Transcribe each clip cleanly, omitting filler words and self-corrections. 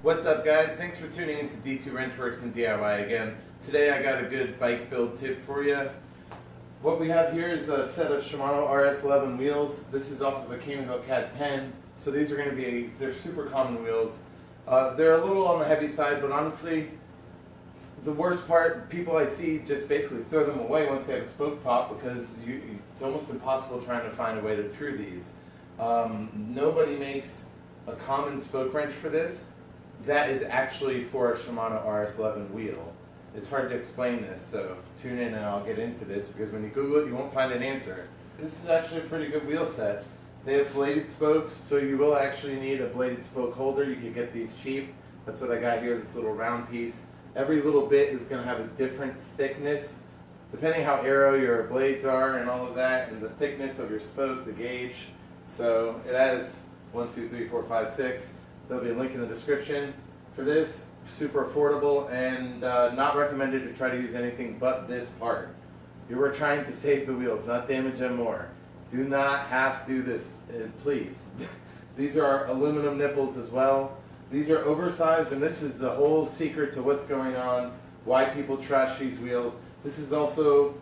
What's up guys, thanks for tuning into D2 Wrenchworks and DIY again. Today I got a good bike build tip for you. What we have here is a set of Shimano RS11 wheels. This is off of a MacLeod 10, so these are going to be, they're super common wheels. They're a little on the heavy side, but honestly, the worst part, people I see just basically throw them away once they have a spoke pop because it's almost impossible trying to find a way to true these. Nobody makes a common spoke wrench for this. That is actually for a Shimano RS11 wheel. It's hard to explain this, so tune in and I'll get into this because when you Google it, you won't find an answer. This is actually a pretty good wheel set. They have bladed spokes, so you will actually need a bladed spoke holder. You can get these cheap. That's what I got here, this little round piece. Every little bit is going to have a different thickness, depending how arrow your blades are and all of that, and the thickness of your spoke, the gauge. So it has 1, 2, 3, 4, 5, 6. There'll be a link in the description for this. Super affordable and not recommended to try to use anything but this part. You are trying to save the wheels, not damage them more. Do not have to do this, please. These are aluminum nipples as well. These are oversized, and this is the whole secret to what's going on, why people trash these wheels. This is also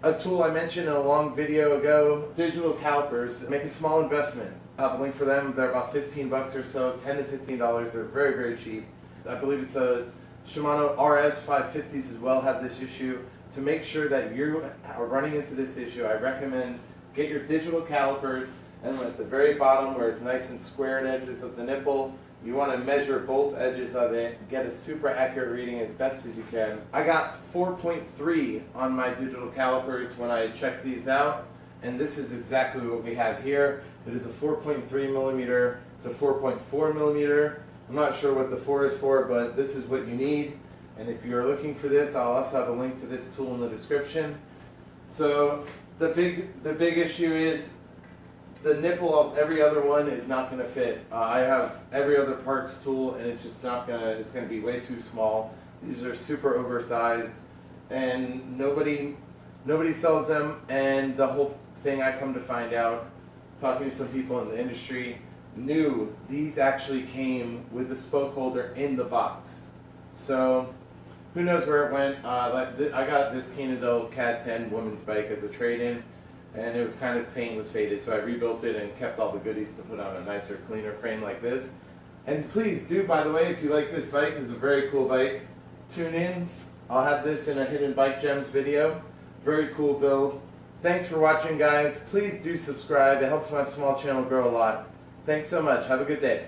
a tool I mentioned in a long video ago, digital calipers. Make a small investment. I'll have a link for them. They're about 15 bucks or so, $10 to $15. They're very, very cheap. I believe it's a Shimano RS500s as well have this issue. To make sure that you are running into this issue, I recommend get your digital calipers, and at the very bottom where it's nice and squared edges of the nipple, you want to measure both edges of it, get a super accurate reading as best as you can. I got 4.3 on my digital calipers when I checked these out, and this is exactly what we have here. It is a 4.3 millimeter to 4.4 millimeter. I'm not sure what the 4 is for, but this is what you need. And if you're looking for this, I'll also have a link to this tool in the description. So the big issue is the nipple of every other one is not going to fit. I have every other Parks tool, and it's just not gonna. It's going to be way too small. These are super oversized, and nobody sells them. And the whole thing, I come to find out, talking to some people in the industry, knew these actually came with the spoke holder in the box. So who knows where it went. I got this MacLeod 10 woman's bike as a trade-in, and it was kind of, paint was faded, so I rebuilt it and kept all the goodies to put on a nicer, cleaner frame like this. And please do, by the way, if you like this bike, it's a very cool bike, tune in. I'll have this in a Hidden Bike Gems video. Very cool build. Thanks for watching, guys. Please do subscribe. It helps my small channel grow a lot. Thanks so much. Have a good day.